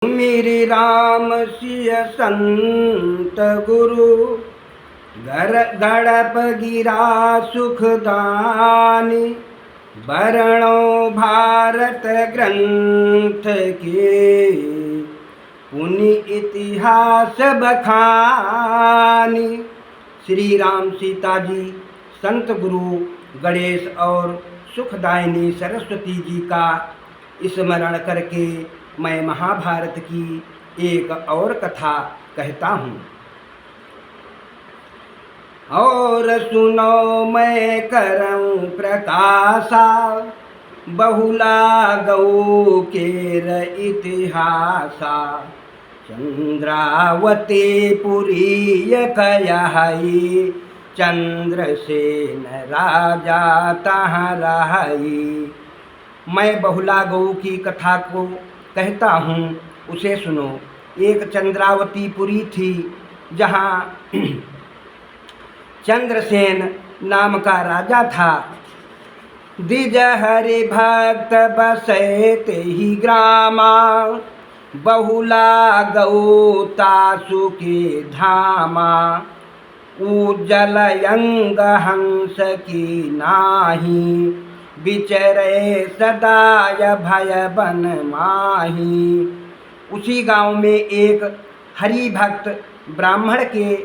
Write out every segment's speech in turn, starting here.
मेरे राम सिय संत गुरु गड़प गिरा सुखदानी। बरणो भारत ग्रंथ के पुनि इतिहास बखानी। श्री राम सीता जी, संत गुरु गणेश और सुखदायिनी सरस्वती जी का स्मरण करके मैं महाभारत की एक और कथा कहता हूँ। और सुनो मैं करऊँ प्रकाशा, बहुला गौ केर इतिहासा। चंद्रावती पुरी कयाई, चंद्रसेन राजा तहाँ रहाई। मैं बहुला गौ की कथा को कहता हूँ, उसे सुनो। एक चंद्रावती पुरी थी जहाँ चंद्रसेन नाम का राजा था। द्विज हरि भक्त बसे ते ही ग्रामा, बहुला गौ तासु के धामा। उज्जल यंग हंस की नाही, विचरे सदाय भय बन माही। उसी गांव में एक हरि भक्त ब्राह्मण के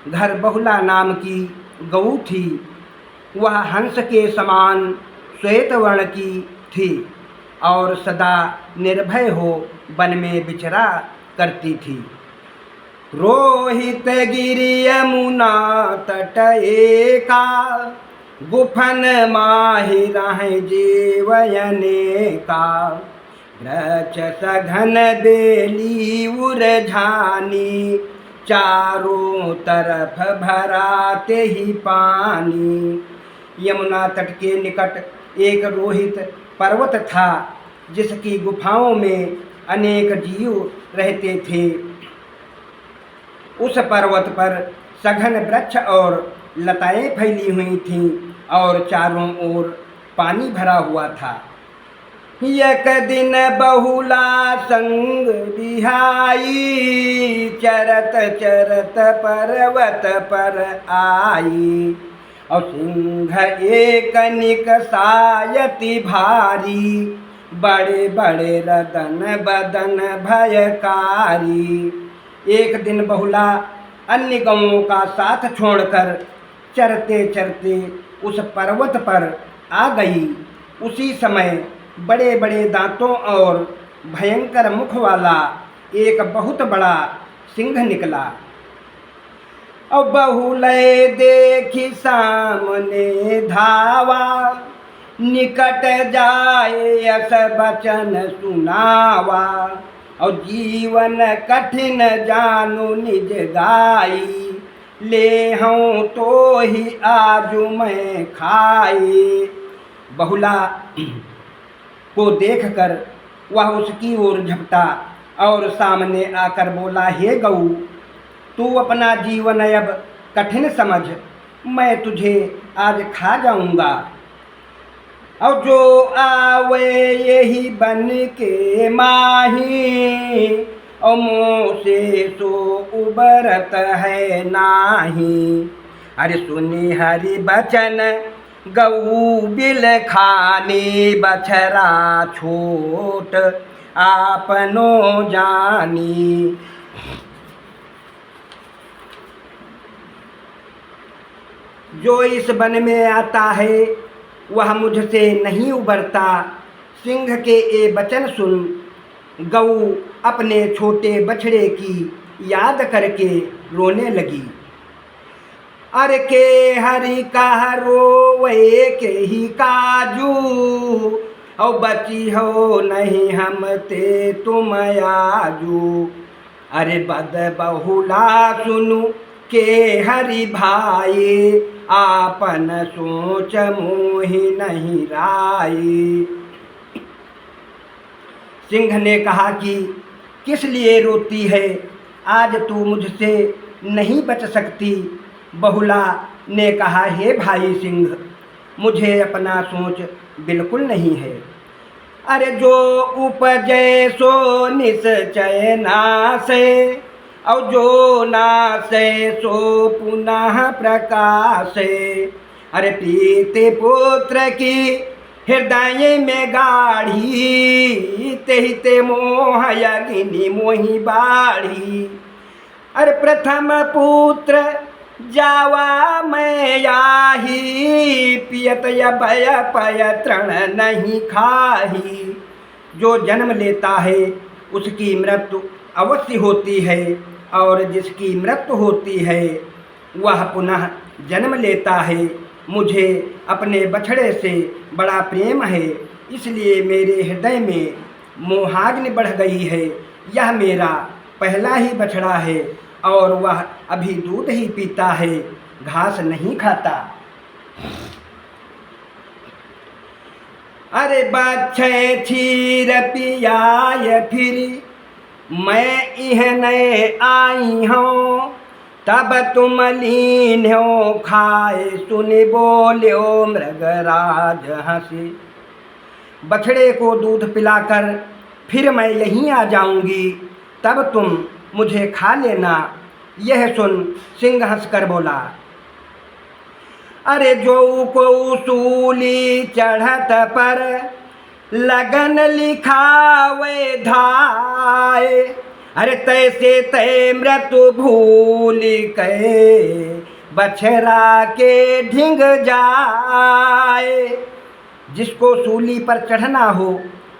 घर बहुला नाम की गऊ थी। वह हंस के समान श्वेत वर्ण की थी और सदा निर्भय हो वन में विचरा करती थी। रोहित गिरि यमुना तट एका, गुफन माहि रहे जीवयने का। वृक्ष सघन बेली उरझानी, चारों तरफ भराते ही पानी। यमुना तट के निकट एक रोहित पर्वत था, जिसकी गुफाओं में अनेक जीव रहते थे। उस पर्वत पर सघन वृक्ष और लताएं फैली हुई थीं और चारों ओर पानी भरा हुआ था। एक दिन बहुला संग बिहाई, चरत चरत पर्वत पर आई। और सिंह एक निकसायति भारी, बड़े बड़े रदन बदन भयकारी। एक दिन बहुला अन्य गौओं का साथ छोड़कर चरते चरते उस पर्वत पर आ गई। उसी समय बड़े बड़े दांतों और भयंकर मुख वाला एक बहुत बड़ा सिंह निकला। और बहुले देखी सामने धावा, निकट जाए यस बचन सुनावा। और जीवन कठिन जानु निज गाई, ले हूँ तो ही आजु मैं खाई। बहुला को देखकर वह उसकी ओर झपटा और सामने आकर बोला, हे गऊ, तू अपना जीवन अब कठिन समझ, मैं तुझे आज खा जाऊंगा। और जो आवे यही बन के माही, और मुँह से सो उबरत है नाही। अरे सुनी हरि बचन गऊ बिल खानी, बछरा छोट आपनो जानी। जो इस वन में आता है वह मुझसे नहीं उबरता। सिंह के ये वचन सुन गऊ अपने छोटे बछड़े की याद करके रोने लगी। अरे के हरि कह रोवे के ही काजू, और बची हो नहीं हम ते तुम आजू। अरे बद बहुला सुनु के हरि भाई, आपन सोच मोहि नहीं राई। सिंह ने कहा कि किस लिए रोती है, आज तू मुझसे नहीं बच सकती। बहुला ने कहा, हे भाई सिंह, मुझे अपना सोच बिल्कुल नहीं है। अरे जो उपजय सो निश्चय नासे, और जो नासे सो पुनः प्रकाशे। अरे प्रीति पुत्र की हृदय में गाढ़ी, तेहि ते मोह अग्नि मोहि बाढ़ी। अरे प्रथम पुत्र जावा मैं आही, पियत भय पय तृण नहीं खाही। जो जन्म लेता है उसकी मृत्यु अवश्य होती है, और जिसकी मृत्यु होती है वह पुनः जन्म लेता है। मुझे अपने बछड़े से बड़ा प्रेम है, इसलिए मेरे हृदय में मोहाग्नि बढ़ गई है। यह मेरा पहला ही बछड़ा है, और वह अभी दूध ही पीता है, घास नहीं खाता। अरे बच्छे क्षीर पियाय फिर, मैं इहने आई हूँ। तब तुम लीन हो खाए, सुनि बोल्यो मृगराज हंसी। बछड़े को दूध पिलाकर फिर मैं यहीं आ जाऊंगी, तब तुम मुझे खा लेना। यह सुन सिंह हंसकर बोला। अरे जो को सूली चढ़त पर, लगन लिखावे धाय। अरे तैसे तय मृत्यु भूल के, बछड़ा के ढिंग जाए। जिसको सूली पर चढ़ना हो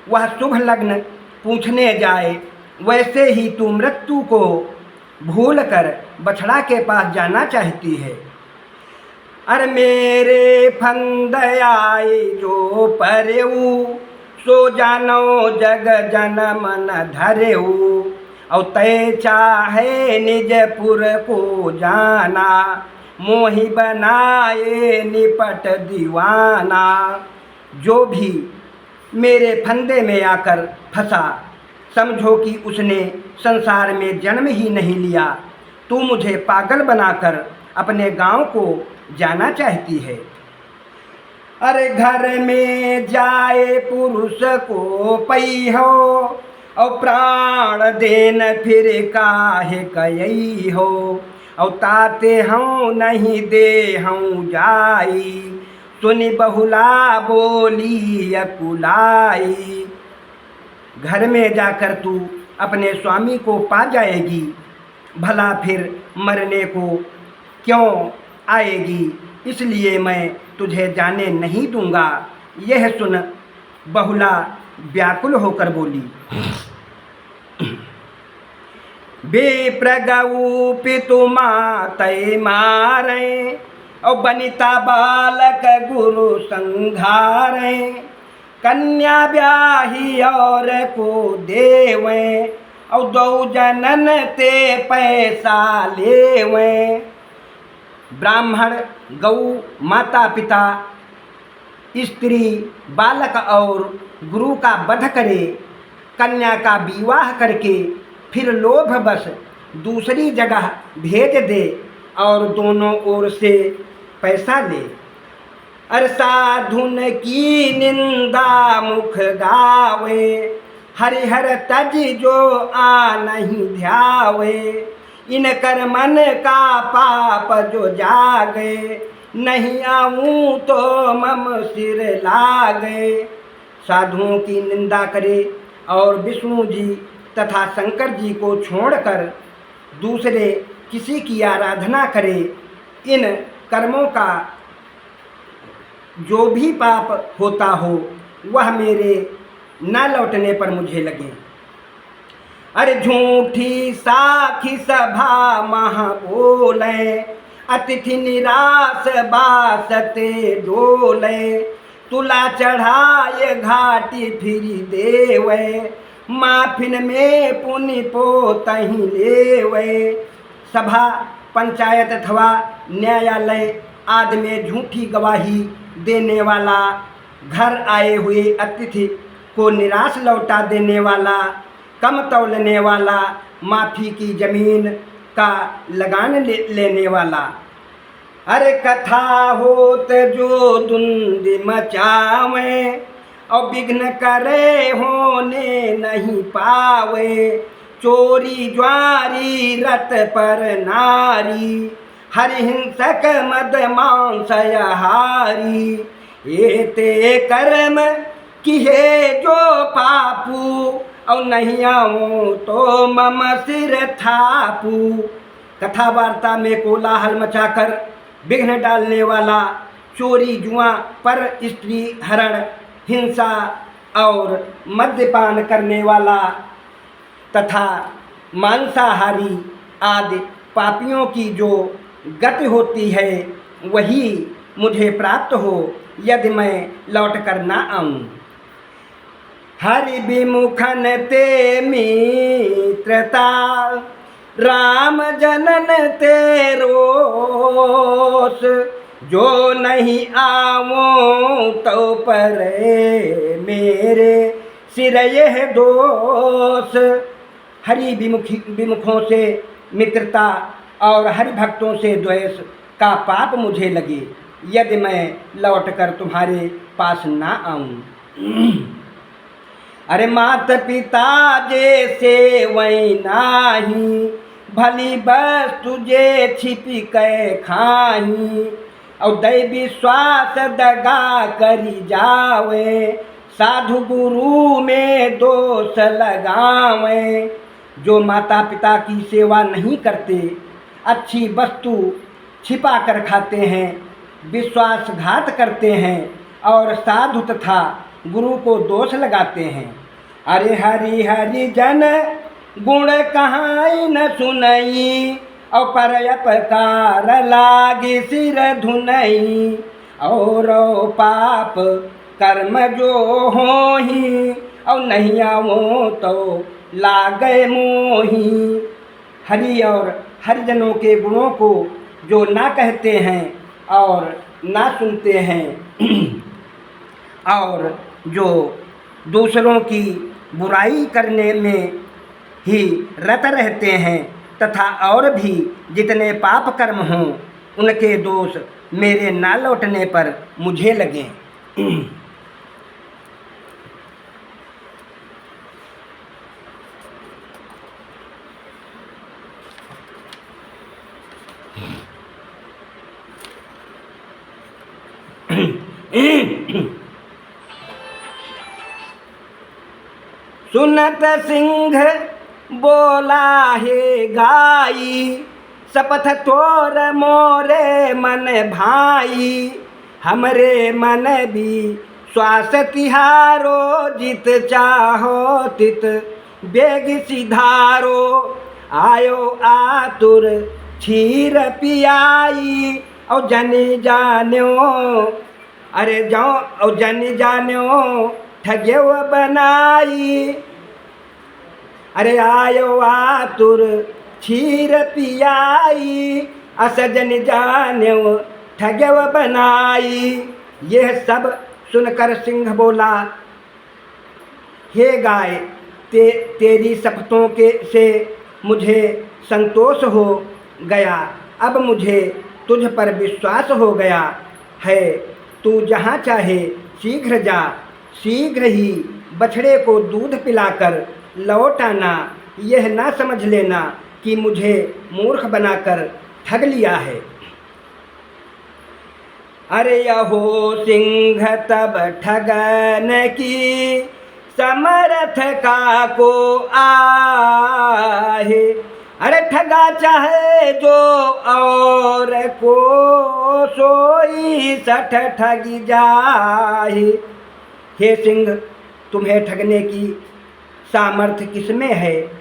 वह शुभ लग्न पूछने जाए, वैसे ही तू मृत्यु को भूल कर बछड़ा के पास जाना चाहती है। अरे मेरे फंद आए जो परेऊ, सो जानो जग जन मन धरेऊ। और तय चाहे निजपुर को जाना, मोहि बनाए निपट दीवाना। जो भी मेरे फंदे में आकर फंसा, समझो कि उसने संसार में जन्म ही नहीं लिया। तू मुझे पागल बनाकर अपने गांव को जाना चाहती है। अरे घर में जाए पुरुष को पई हो, और प्राण देन फिर काहे कयई हो। और ताते हूँ नहीं दे हूँ जाई, सुनि बहुला बोली अकुलाई। घर में जाकर तू अपने स्वामी को पा जाएगी, भला फिर मरने को क्यों आएगी, इसलिए मैं तुझे जाने नहीं दूंगा। यह सुन बहुला व्याकुल होकर बोली। बेप्रगऊ पितु मातै मारे, और बनिता बालक गुरु संघारे। कन्या ब्याही और को देवें, और दो जनन ते पैसा लेवें। ब्राह्मण गौ माता पिता स्त्री बालक और गुरु का वध करे, कन्या का विवाह करके फिर लोभवश दूसरी जगह भेज दे, और दोनों ओर से पैसा ले। अरे साधुन की निंदा मुख गावे, हरिहर तज जो आ नहीं ध्यावे। इन कर मन का पाप जो जागे, नहीं आऊँ तो मम सिर लागे। साधुओं की निंदा करे और विष्णु जी तथा शंकर जी को छोड़कर दूसरे किसी की आराधना करे, इन कर्मों का जो भी पाप होता हो वह मेरे न लौटने पर मुझे लगे। अरे झूठी साखी सभा महा बोले, अतिथि निराश बासते डोले। तुला चढ़ाए घाटी फिरी देवे, माफिन में पुनि पोतहि लेवे। सभा पंचायत अथवा न्यायालय आदि में झूठी गवाही देने वाला, घर आए हुए अतिथि को निराश लौटा देने वाला, कम तौलने वाला, माफी की जमीन का लगान लेने वाला। अरे कथा होत जो धुंध मचावे, और विघ्न करे होने नहीं पावे। चोरी ज्वारी रत पर नारी, हरिहिंसक मद मांसयहारी। एते कर्म किहे जो पापू, और नहीं आऊं तो मम सिर थापू। कथा वार्ता में कोलाहल मचाकर विघ्न डालने वाला, चोरी जुआ पर स्त्री हरण, हिंसा और मद्यपान करने वाला तथा मांसाहारी आदि पापियों की जो गति होती है वही मुझे प्राप्त हो यदि मैं लौट कर ना आऊं। हरि विमुखन ते मित्रता, राम जनन ते रोष। जो नहीं आवो तो पर मेरे सिर यह दोष। हरि विमुखों से मित्रता और हरि भक्तों से द्वेष का पाप मुझे लगे यदि मैं लौटकर तुम्हारे पास ना आऊं। अरे मात पिता जैसे वही नाही, भली वस्तु जे छिपी कै खाही। और दै विश्वास दगा करी जावे, साधु गुरु में दोष लगावे। जो माता पिता की सेवा नहीं करते, अच्छी वस्तु छिपा कर खाते हैं, विश्वासघात करते हैं और साधु तथा गुरु को दोष लगाते हैं। अरे हरि हरि जन गुण कहाई न सुनई, और पर अपकार लागे सिर धुनई। और पाप कर्म जो होही, और नहीं आवो तो लागे मोही। हरि और हरिजनों के गुणों को जो ना कहते हैं और ना सुनते हैं और जो दूसरों की बुराई करने में ही रत रहते हैं तथा और भी जितने पाप कर्म हों उनके दोष मेरे ना लौटने पर मुझे लगें। सुनत सिंह बोला हे गाई, शपथ तोर मोरे मन भाई। हमरे मन भी श्वास तिहारो, जित चाहो तित बेग सिधारो। आयो आतुर क्षीर पियाई, और जनी जान्यो अरे जाओ और जनी जान्यो ठग्यव बनाई। अरे आयो आतुर क्षीर पियाई, असजन जान्यो ठग्यव बनाई। यह सब सुनकर सिंह बोला, हे गाय तेरी शपथों के से मुझे संतोष हो गया। अब मुझे तुझ पर विश्वास हो गया है। तू जहाँ चाहे शीघ्र जा, शीघ्र ही बछड़े को दूध पिलाकर लौट आना। यह ना समझ लेना कि मुझे मूर्ख बनाकर ठग लिया है। अरे यहो सिंह तब ठगन की समर्थ का को आहे। अरे ठगा चाहे जो और को सोई सठ ठगी जाए। हे सिंह, तुम्हें ठगने की सामर्थ्य किसमें है?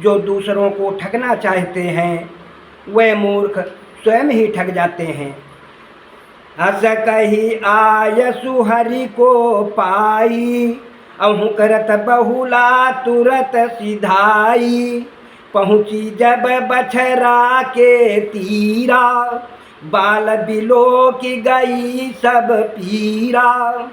जो दूसरों को ठगना चाहते हैं वे मूर्ख स्वयं ही ठग जाते हैं। हस कही आयसु हरि को पाई, अहु करत बहुला तुरत सिधाई। पहुँची जब बछरा के तीरा, बाल बिलो की गई सब पीरा।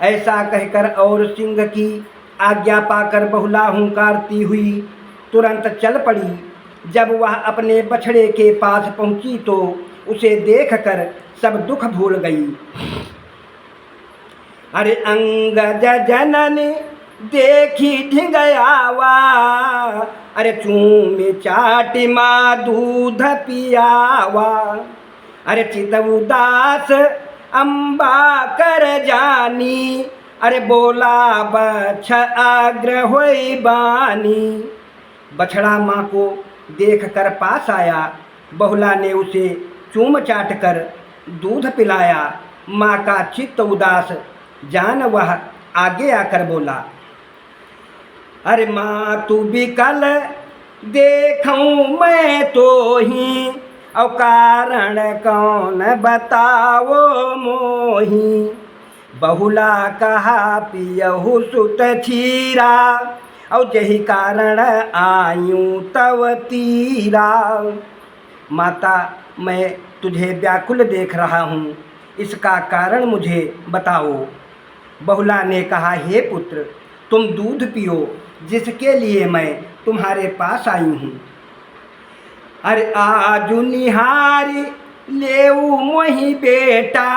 ऐसा कहकर और सिंह की आज्ञा पाकर बहुला हुंकारती हुई तुरंत चल पड़ी। जब वह अपने बछड़े के पास पहुँची तो उसे देखकर सब दुख भूल गई। अरे अंगद जननी देखी ढिंगयावा, अरे चूमे चाटी माँ दूध पियावा। अरे चित उदास अम्बा कर जानी, अरे बोला बछ आग्रह होई बानी। बछड़ा माँ को देख कर पास आया, बहुला ने उसे चूम चाट कर दूध पिलाया। माँ का चित्त उदास जान वह आगे आकर बोला, अरे माँ तू भी कल देखूं मैं तो ही, और कारण कौन बताओ मोही। बहुला कहा पियहु सुत छीरा, और यही कारण आयूं तव तीरा। माता मैं तुझे व्याकुल देख रहा हूँ, इसका कारण मुझे बताओ। बहुला ने कहा, हे पुत्र तुम दूध पियो जिसके लिए मैं तुम्हारे पास आई हूँ। अरे आजू निहारी लेऊ मोही बेटा,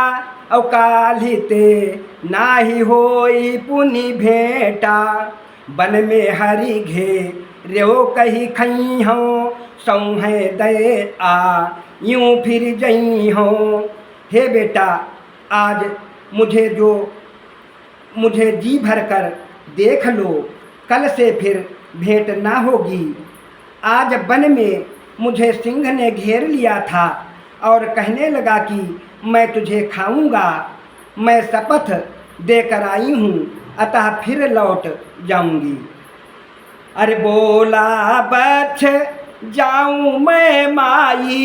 और काली ते नाही होई पुनि भेंटा। बन में हरि घे रो कही खई हो, सौहे दे आ यूं फिर जई हो। हे बेटा आज मुझे जी भर कर देख लो, कल से फिर भेंट ना होगी। आज वन में मुझे सिंह ने घेर लिया था और कहने लगा कि मैं तुझे खाऊंगा। मैं शपथ देकर आई हूँ, अतः फिर लौट जाऊंगी। अरे बोला बछ जाऊं मैं माई,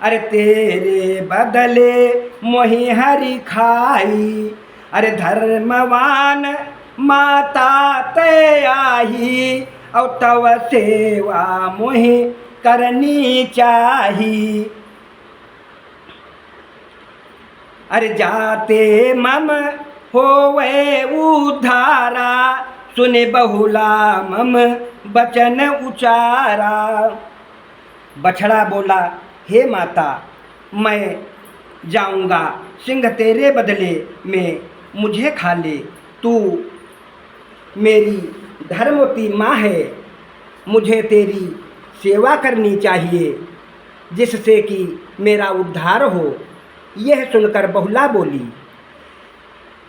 अरे तेरे बदले मोहि हरि खाई। अरे धर्मवान माता ते आही, और तव सेवा मोहि करनी चाही। अरे जाते मम होवे उद्धारा, सुने बहुला मम बचन उचारा। बछड़ा बोला, हे माता मैं जाऊंगा, सिंह तेरे बदले में मुझे खा ले। तू मेरी धर्मवती माँ है, मुझे तेरी सेवा करनी चाहिए जिससे कि मेरा उद्धार हो। यह सुनकर बहुला बोली,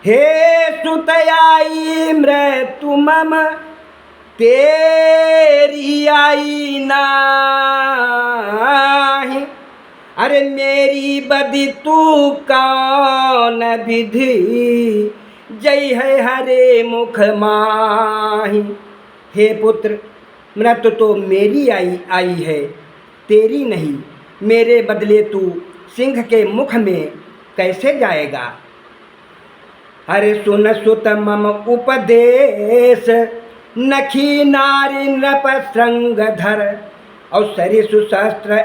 हे सुतयाई मृत्यु मम तेरी आई नाही। अरे मेरी बदी तू कौन विधि, जय है हरे मुख माही। हे पुत्र मृत्यु तो मेरी आई है, तेरी नहीं। मेरे बदले तू सिंह के मुख में कैसे जाएगा। अरे सुन सुत मम उपदेश, नखी नारी नृप श्रृंग धर, और सरिसु शस्त्र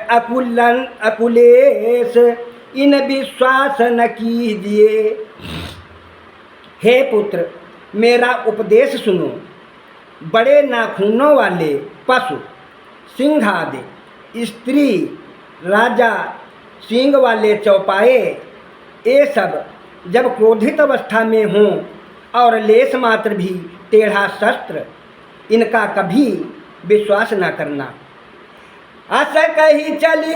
अकुलेश, इन विश्वास न कीजिए। हे पुत्र मेरा उपदेश सुनो। बड़े नाखूनों वाले पशु, सिंह आदि, स्त्री, राजा, सींग वाले चौपाए, ये सब जब क्रोधित अवस्था में हों और लेस मात्र भी टेढ़ा शस्त्र, इनका कभी विश्वास न करना। अस कही चली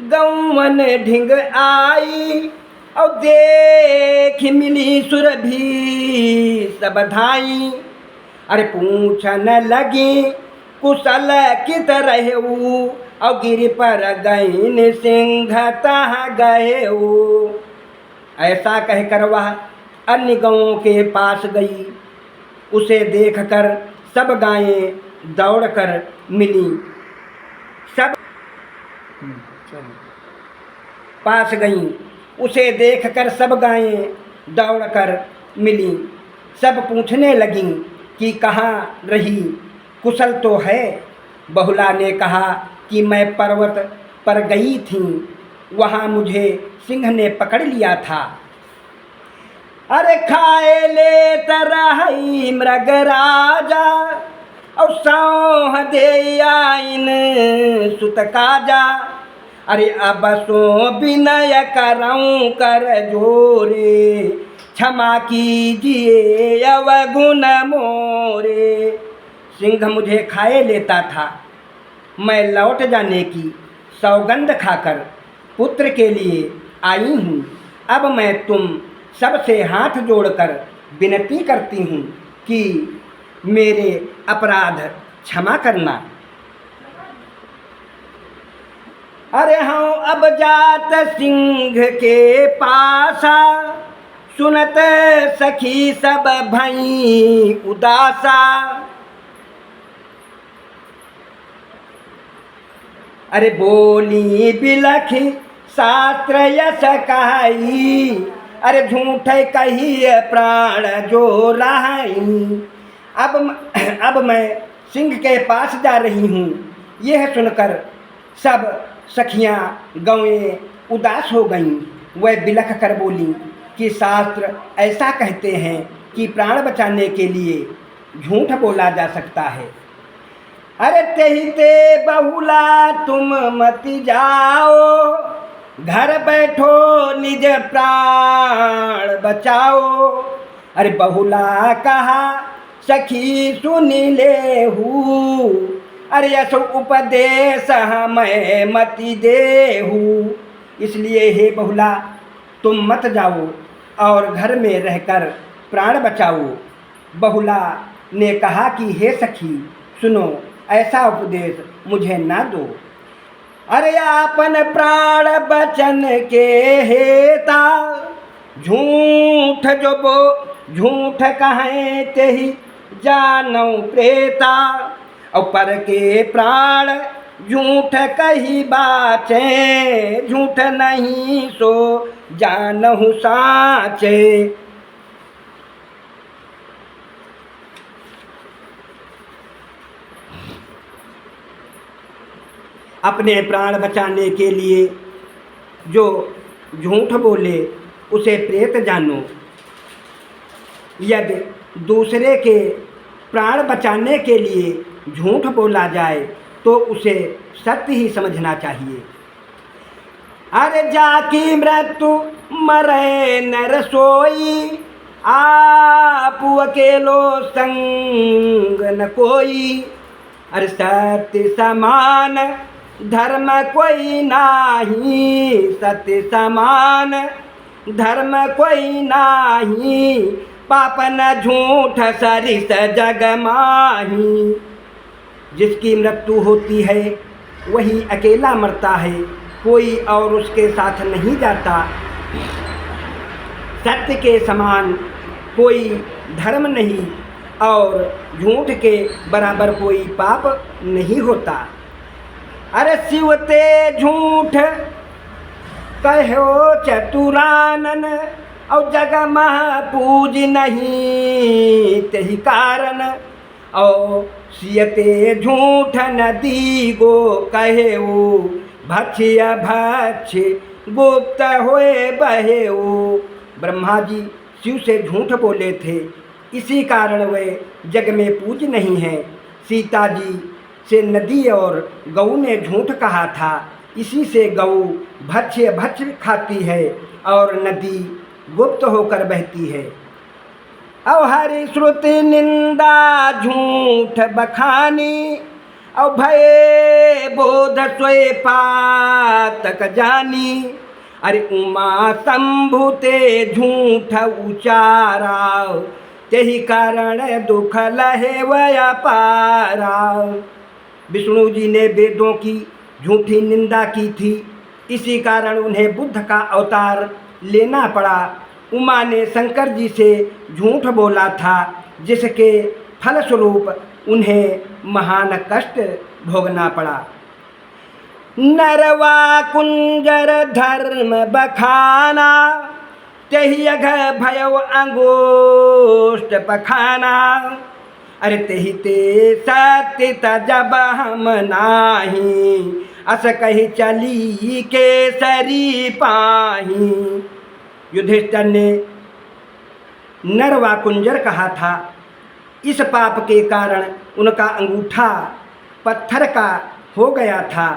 गौवन ढिंग आई, और देख मिली सुरभि सब धाई। अरे पूछन लगी कुशल कित रहू, और गिर पर गईन सिंह तह गएऊ। ऐसा कहकर वह अन्य गौओं के पास गई। उसे देखकर सब गायें दौड़कर मिली, सब पास गईं। उसे देखकर सब गायें दौड़कर मिली, सब पूछने लगीं कि कहाँ रही, कुशल तो है। बहुला ने कहा कि मैं पर्वत पर गई थी, वहाँ मुझे सिंह ने पकड़ लिया था। अरे खाए ले तरही मृग राजा, और सौह दे आइन सुत काजा। अरे अब सो विनय करऊँ कर जोरे, क्षमा कीजिए अवगुण मोरे। सिंह मुझे खाए लेता था, मैं लौट जाने की सौगंध खाकर पुत्र के लिए आई हूँ। अब मैं तुम सबसे हाथ जोड़कर विनती करती हूँ कि मेरे अपराध क्षमा करना। अरे हाँ अब जात सिंह के पासा, सुनत सखी सब भई उदासा। अरे बोली बिलखी शास्त्र यश कहाई, अरे झूठ कही प्राण जो रहाई। अब मैं सिंह के पास जा रही हूँ। यह सुनकर सब सखियाँ गौएं उदास हो गईं। वह बिलख कर बोली कि शास्त्र ऐसा कहते हैं कि प्राण बचाने के लिए झूठ बोला जा सकता है। अरे तेहिते बहुला तुम मत जाओ, घर बैठो निज प्राण बचाओ। अरे बहुला कहा सखी सुन लेहू, अरे यश उपदेश हमें मति देहू। इसलिए हे बहुला तुम मत जाओ और घर में रहकर प्राण बचाओ। बहुला ने कहा कि हे सखी सुनो, ऐसा उपदेश मुझे ना दो। अरे आपन प्राण बचन के हेता, झूठ कहें तेहि जानौ प्रेता। और पर के प्राण झूठ कही बाचे, झूठ नहीं सो जानहु साचे। अपने प्राण बचाने के लिए जो झूठ बोले उसे प्रेत जानो। यदि दूसरे के प्राण बचाने के लिए झूठ बोला जाए तो उसे सत्य ही समझना चाहिए। अरे जाकी मृत्यु मरे नर सोई, आप अकेलो संग न कोई। अरे सत्य समान धर्म कोई नाही, सत्य समान धर्म कोई नाही। पाप न झूठ सरिस जग माही। जिसकी मृत्यु होती है वही अकेला मरता है, कोई और उसके साथ नहीं जाता। सत्य के समान कोई धर्म नहीं और झूठ के बराबर कोई पाप नहीं होता। अरे शिव ते झूठ कहो चतुरानन, और जग मह पूज नहीं तेहि कारण। और सियते झूठ नदी गो कहेऊ, भक्ष्य भक्ष्य गुप्त होए बहेऊ। ब्रह्मा जी शिव से झूठ बोले थे, इसी कारण वे जग में पूज नहीं हैं। सीता जी से नदी और गऊ ने झूठ कहा था, इसी से गऊ भक्ष्य भक्ष्य खाती है और नदी गुप्त होकर बहती है। और हरि श्रुति निंदा झूठ बखानी, और भय बोध सोए पातक जानी। अरे उमा संभुते झूठ उचारा, तेहि कारण दुख लहे वया पारा। विष्णु जी ने वेदों की झूठी निंदा की थी, इसी कारण उन्हें बुद्ध का अवतार लेना पड़ा। उमा ने शंकर जी से झूठ बोला था, जिसके फलस्वरूप उन्हें महान कष्ट भोगना पड़ा। नरवा कुंजर धर्म बखाना, तेहि अघ भयव अंगुष्ठ पखाना। अरे तेहि ते सत्य तजब हम नाही, अस कही चली केसरी पाही। युधिष्ठिर ने नरवा कुंजर कहा था, इस पाप के कारण उनका अंगूठा पत्थर का हो गया था,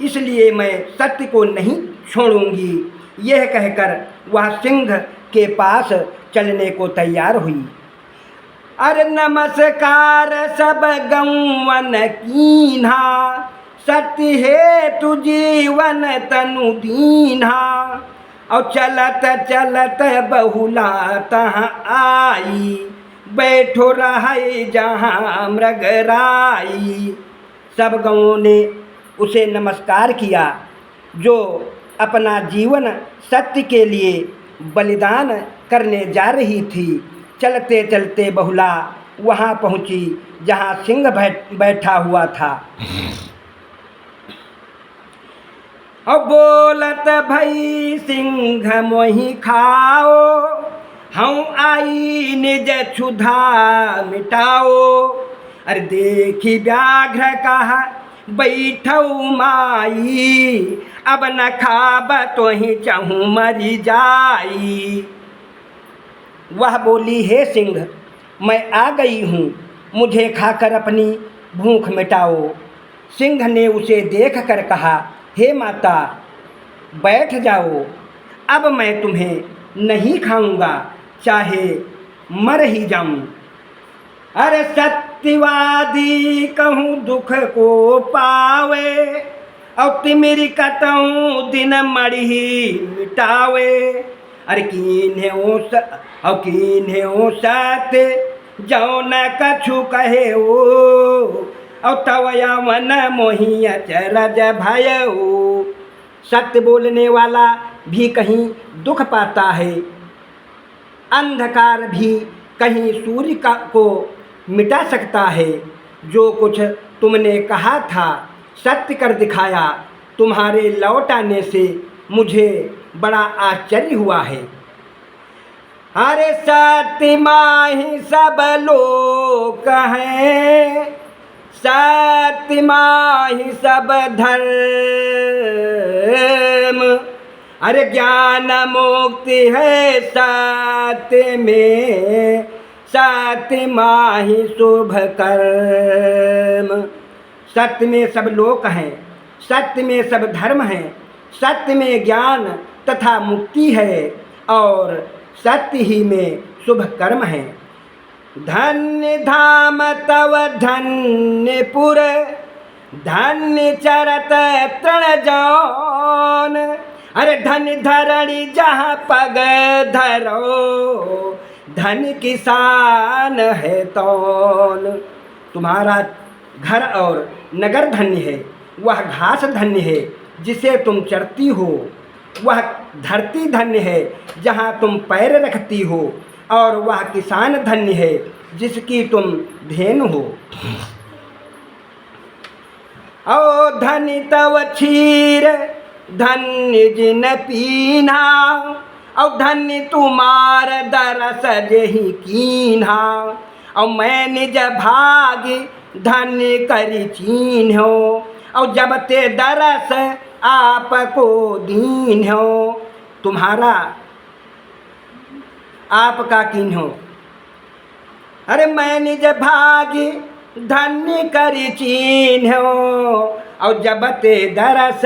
इसलिए मैं सत्य को नहीं छोड़ूंगी। यह कहकर वह सिंह के पास चलने को तैयार हुई। अरे नमस्कार सब गौवन कीन्हा, सत्य है तु जीवन तनु दीन्हा। और चलत चलत बहुला तहाँ आई, बैठो रहे जहाँ मृगराई। सब गौों ने उसे नमस्कार किया जो अपना जीवन सत्य के लिए बलिदान करने जा रही थी। चलते चलते बहुला वहाँ पहुँची जहाँ सिंह बैठा हुआ था। और बोलत भई सिंह मोहि खाओ, हूँ आई निज क्षुधा मिटाओ। अरे देखी व्याघ्र कहा बैठऊ माई, अब न खाब तो ही चहूँ मरी जाई। वह बोली, हे सिंह, मैं आ गई हूँ, मुझे खाकर अपनी भूख मिटाओ। सिंह ने उसे देख कर कहा, हे माता बैठ जाओ, अब मैं तुम्हें नहीं खाऊंगा, चाहे मर ही जाऊं। अरे सत्यवादी कहूँ दुख को पावे, और तिमिरी कतऊँ दिन मड़ी मिटावे। अरे कीन्हे सत्य जो न कछु कहे ओ, और तव यवन मोहि अचरज भयऊ। सत्य बोलने वाला भी कहीं दुख पाता है, अंधकार भी कहीं सूर्य को मिटा सकता है। जो कुछ तुमने कहा था सत्य कर दिखाया, तुम्हारे लौट आने से मुझे बड़ा आश्चर्य हुआ है। अरे सत्य माहि सब लोक हैं, सत्य माहि सब धर्म। अरे ज्ञान मुक्ति है सत्य में, सत्य माहि शुभ कर्म। सत्य में सब लोक हैं, सत्य में सब धर्म हैं, सत्य में ज्ञान तथा मुक्ति है, और सत्य ही में शुभ कर्म है। धन्य धाम तव धन्यपुर, धन्य चरत तृण जौन। अरे धन्य धरणी जहाँ पग धरो, धन्य किसान है तौन। तुम्हारा घर और नगर धन्य है, वह घास धन्य है जिसे तुम चरती हो। वह धरती धन्य है जहाँ तुम पैर रखती हो, और वह किसान धन्य है जिसकी तुम धेनु हो। ओ धन्य तव क्षीर, धन्य जिन पीना, और धन्य तुम्हार दरस जेहि कीन्हा। और मैं निज भाग धन्य करि चीन्हो, और जब ते दरस आपको दीन्हो। तुम्हारा आपका कीन्हो। अरे मैं निज भाग्य धन्य करि चीन्हो, और जब ते दरस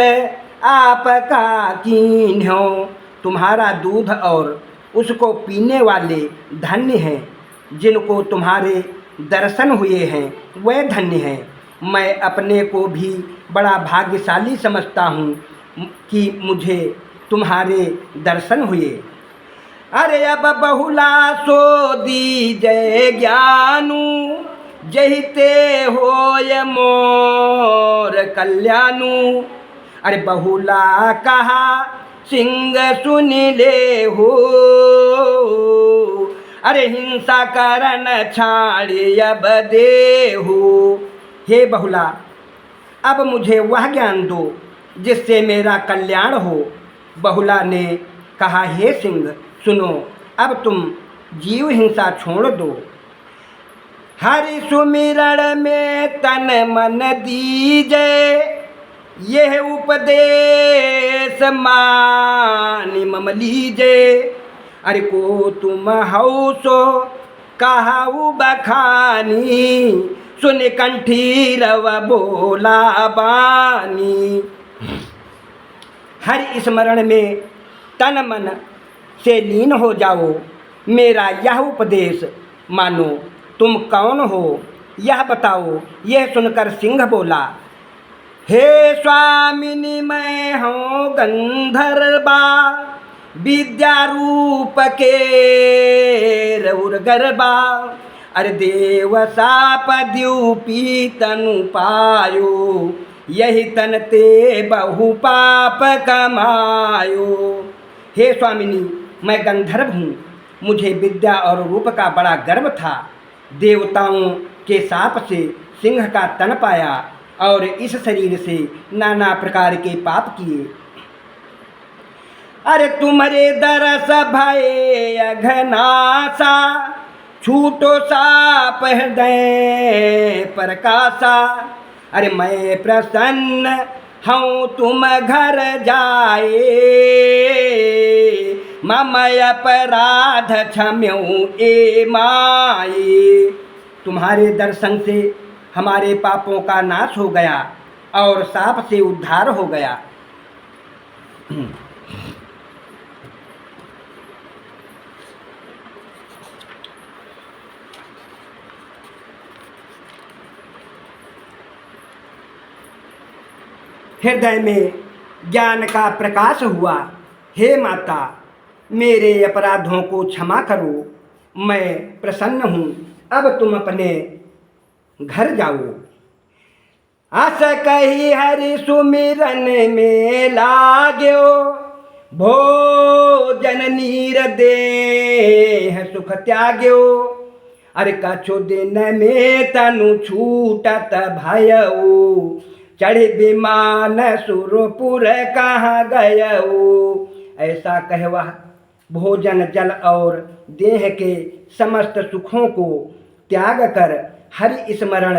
आपका कीन्हो। तुम्हारा दूध और उसको पीने वाले धन्य हैं, जिनको तुम्हारे दर्शन हुए हैं वह धन्य हैं। मैं अपने को भी बड़ा भाग्यशाली समझता हूँ कि मुझे तुम्हारे दर्शन हुए। अरे अब बहुला सो दीजय ज्ञानू, जहिते होय मोर कल्याणू। अरे बहुला कहा सिंह सुन ले हो, अरे हिंसा करन छाड़े अब देहु। हे बहुला, अब मुझे वह ज्ञान दो जिससे मेरा कल्याण हो। बहुला ने कहा, हे सिंह सुनो, अब तुम जीव हिंसा छोड़ दो। हरि सुमिरण में तन मन दीजे, यह उपदेश मानि मम लीजे। अरे को तुम हौ सो कहु बखानी, सुन कंठीरव बोला बानी। हरि स्मरण में तन मन से लीन हो जाओ। मेरा यह उपदेश मानो। तुम कौन हो यह बताओ। यह सुनकर सिंह बोला, हे स्वामिनी मैं हूँ गंधर्वा, विद्या रूप के रौर गरबा। अरे देव साप द्यूपी तनु पायो, यही तन ते बहु पाप कमायो। हे स्वामिनी मैं गंधर्व हूँ, मुझे विद्या और रूप का बड़ा गर्व था। देवताओं के शाप से सिंह का तन पाया और इस शरीर से नाना प्रकार के पाप किए। अरे तुम्हारे दरस भय अघनासा, छूटो साप हृदय प्रकाशा। अरे मैं प्रसन्न हूँ तुम घर जाए, मम अपराध क्षम्यऊ ए माए। तुम्हारे दर्शन से हमारे पापों का नाश हो गया और साप से उद्धार हो गया। हृदय में ज्ञान का प्रकाश हुआ। हे माता, मेरे अपराधों को क्षमा करो, मैं प्रसन्न हूँ। अब तुम अपने घर जाओ। आस कही हरि सुमिरन में लाग्यो, भोजन नीर देह सुख त्याग्यो। अरे कछु दिन में तनु छूटत भयऊ, चढ़े विमान सुरपुर कहाँ गयऊ। ऐसा कह वह भोजन जल और देह के समस्त सुखों को त्याग कर हरि स्मरण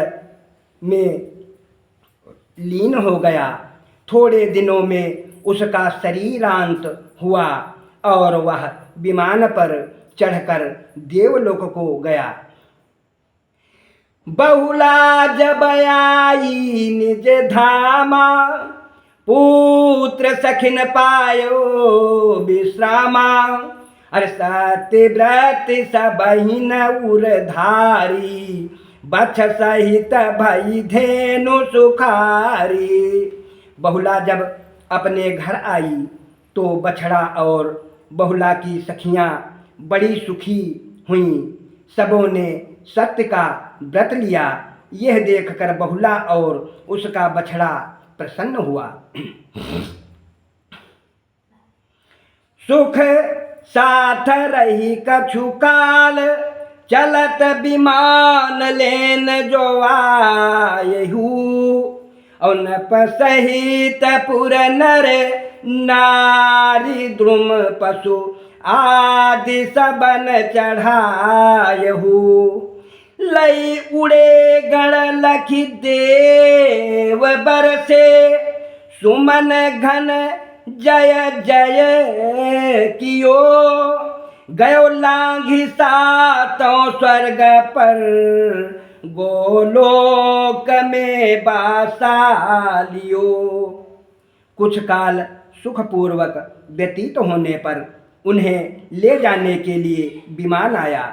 में लीन हो गया। थोड़े दिनों में उसका शरीरांत हुआ और वह विमान पर चढ़कर देवलोक को गया। बहुला जब आई निज धामा, पुत्र सखिन पायो विश्रामा। अरे सत्य व्रत सबहिन उरधारी, बछ सहित भई धेनु सुखारी। बहुला जब अपने घर आई तो बछड़ा और बहुला की सखियां बड़ी सुखी हुईं। सबों ने सत्य का व्रत लिया। यह देखकर बहुला और उसका बछड़ा प्रसन्न हुआ। सुख साथ रही कछु काल, चलत विमान लेन जो आयहू। और नप सहित पुर नर नारी, द्रुम पशु आदि सबन चढ़ायहू। लई उड़े गण लखी देव बरसे, सुमन घन जय जय कियो। गयो लांघी सातों स्वर्ग पर, गोलोक में बासा लियो। कुछ काल सुखपूर्वक व्यतीत होने पर उन्हें ले जाने के लिए विमान आया।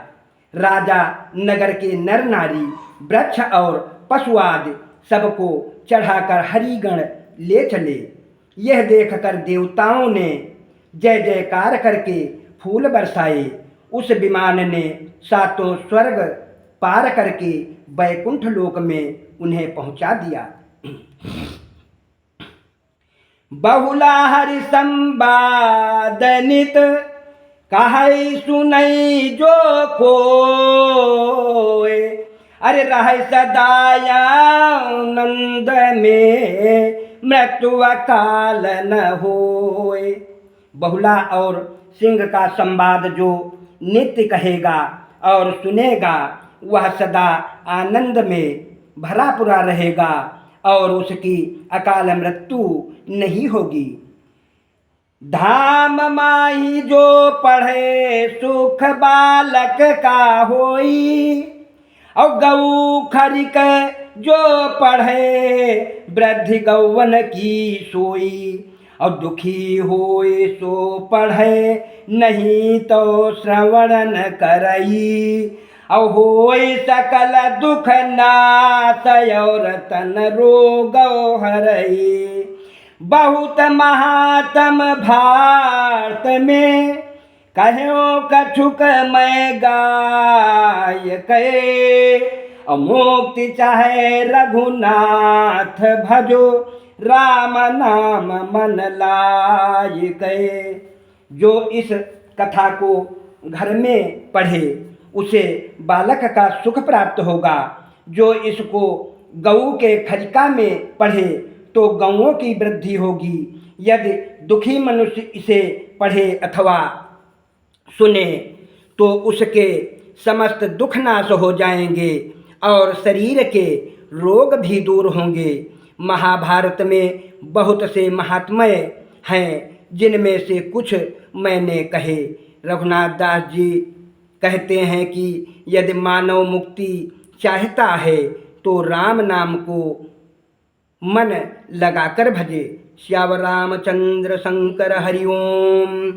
राजा नगर के नर नारी, वृक्ष और पशु आदि सबको चढ़ाकर हरिगण ले चले। यह देखकर देवताओं ने जय जयकार करके फूल बरसाए। उस विमान ने सातों स्वर्ग पार करके वैकुंठ लोक में उन्हें पहुंचा दिया। बहुला हरि संवाद नित, कहै सुनई जो कोय। अरे रह सदा आनंद में, मृत्यु काल न होय। बहुला और सिंह का संवाद जो नित्य कहेगा और सुनेगा, वह सदा आनंद में भरा पूरा रहेगा और उसकी अकाल मृत्यु नहीं होगी। धाम माही जो पढ़े, सुख बालक का होई। और गौ खरिक जो पढ़े, वृद्धि गौवन की सोई। और दुखी होए सो पढ़े, नहीं तो श्रवण न करई। और होए सकल दुख नाश, और तन रोग हरई। बहुत महात्म भारत में, कहो कछुक मैं गाय के। मुक्ति चाहे रघुनाथ भजो, राम नाम मन लाय गए। जो इस कथा को घर में पढ़े उसे बालक का सुख प्राप्त होगा। जो इसको गऊ के खलिका में पढ़े तो गऊओं की वृद्धि होगी। यदि दुखी मनुष्य इसे पढ़े अथवा सुने तो उसके समस्त दुख नाश हो जाएंगे और शरीर के रोग भी दूर होंगे। महाभारत में बहुत से महात्मय हैं, जिनमें से कुछ मैंने कहे। रघुनाथ दास जी कहते हैं कि यदि मानव मुक्ति चाहता है तो राम नाम को मन लगाकर भजे। श्याम रामचंद्र शंकर हरिओम।